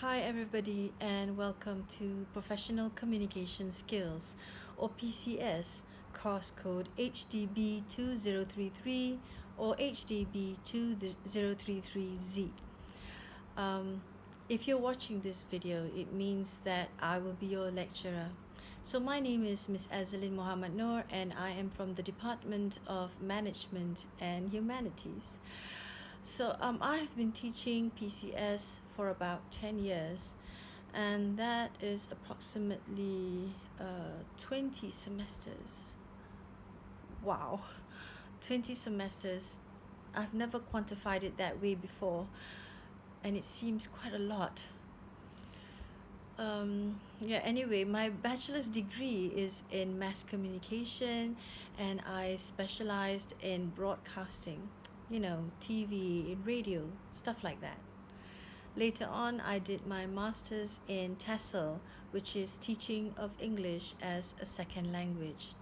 Hi, everybody, and welcome to Professional Communication Skills, or PCS, course code HDB 2033 or HDB 2033Z. If you're watching this video, it means that I will be your lecturer. So my name is Miss Azelin Mohamed Noor, and I am from the Department of Management and Humanities. So I have been teaching PCS for about 10 years, and that is approximately 20 semesters. Wow, 20 semesters. I've never quantified it that way before, and it seems quite a lot. Anyway, my bachelor's degree is in mass communication, and I specialized in broadcasting, TV, in radio, stuff like that. Later on, I did my master's in TESOL, which is teaching of English as a second language.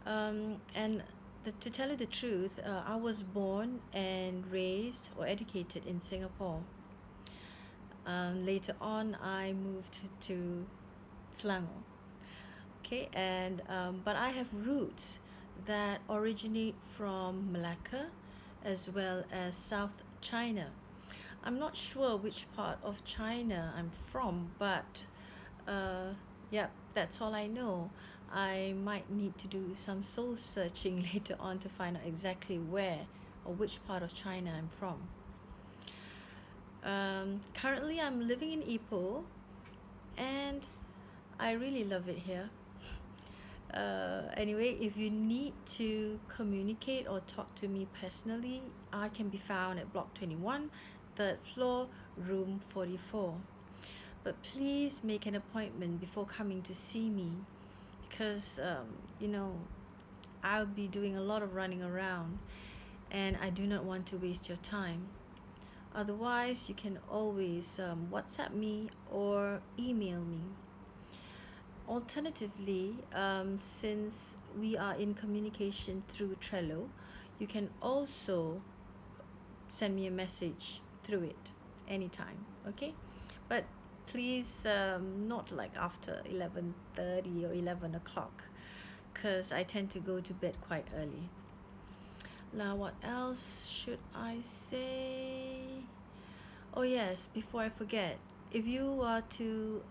To tell you the truth, I was born and raised or educated in Singapore. Later on, I moved to Selangor. But I have roots that originate from Malacca as well as South China. I'm not sure which part of China I'm from, but that's all I know. I might need to do some soul searching later on to find out exactly where or which part of China I'm from. Currently, I'm living in Ipoh, and I really love it here. Anyway, if you need to communicate or talk to me personally, I can be found at Block 21, 3rd floor, room 44. But please make an appointment before coming to see me, because I'll be doing a lot of running around, and I do not want to waste your time. Otherwise, you can always WhatsApp me or email me. Alternatively, since we are in communication through Trello, you can also send me a message through it anytime, okay? But please, not like after 11:30 or 11 o'clock, because I tend to go to bed quite early. Now, what else should I say? Oh yes, before I forget, if you are to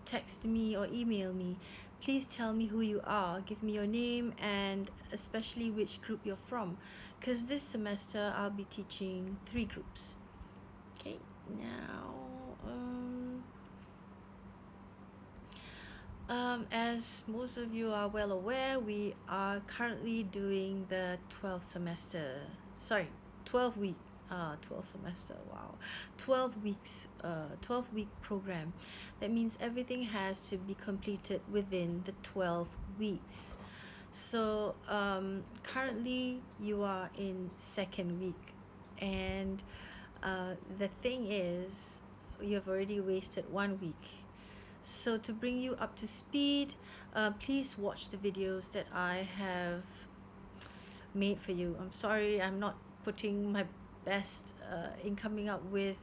text me or email me, please tell me who you are, give me your name, and especially which group you're from, because this semester I'll be teaching 3 groups. Okay, now as most of you are well aware, we are currently doing the 12 weeks 12 semester, wow, 12 weeks 12-week program. That means everything has to be completed within the 12 weeks. So currently you are in 2nd week, and the thing is, you have already wasted 1 week. So to bring you up to speed, please watch the videos that I have made for you. I'm sorry I'm not putting my best in coming up with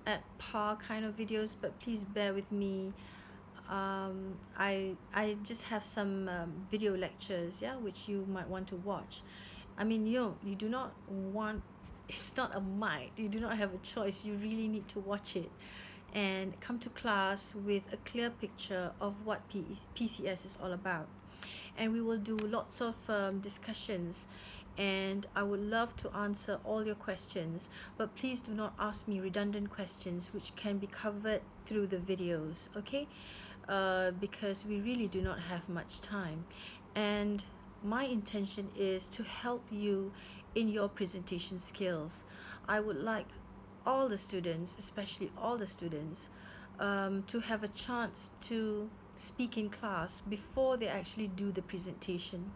at par kind of videos, but please bear with me. I just have some video lectures, which you might want to watch. I mean, you do not want, it's not a might, you do not have a choice, you really need to watch it and come to class with a clear picture of what PCS is all about. And we will do lots of discussions, and I would love to answer all your questions, but please do not ask me redundant questions which can be covered through the videos, okay? Because we really do not have much time, and my intention is to help you in your presentation skills. I would like all the students, especially all the students, to have a chance to speak in class before they actually do the presentation.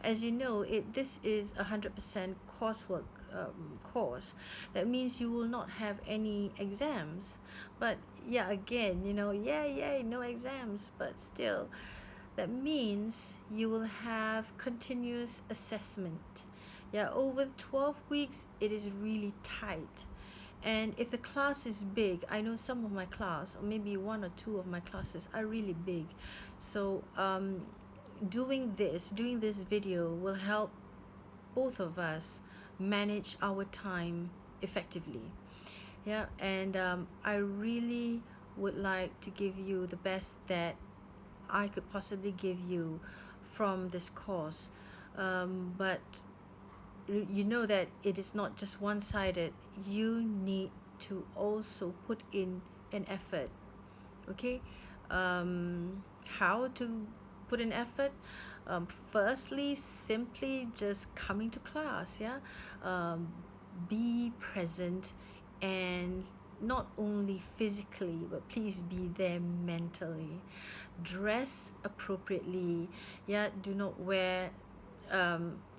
As you know, this is 100% coursework course. That means you will not have any exams. But again, no exams, but still, that means you will have continuous assessment. Over 12 weeks, it is really tight. And if the class is big, I know some of my class, or maybe one or two of my classes, are really big. So doing this video will help both of us manage our time effectively. Yeah, and I really would like to give you the best that I could possibly give you from this course. But you know that it is not just one-sided. You need to also put in an effort. Okay, how to put in effort? Firstly, simply just coming to class. Yeah, be present, and not only physically, but please be there mentally. Dress appropriately. Yeah, do not wear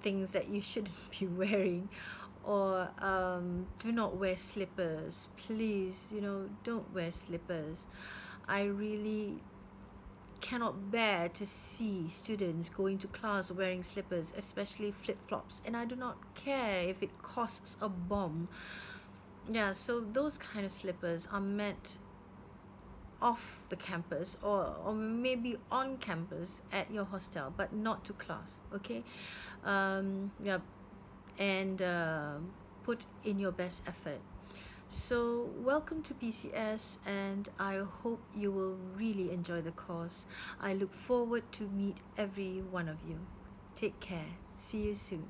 things that you shouldn't be wearing, or do not wear slippers. Please, don't wear slippers. I really cannot bear to see students going to class wearing slippers, especially flip-flops, and I do not care if it costs a bomb. Yeah, so those kind of slippers are meant off the campus, or maybe on campus at your hostel, but not to class. Okay, yeah, and put in your best effort. So welcome to PCS, and I hope you will really enjoy the course. I look forward to meet every one of you. Take care. See you soon.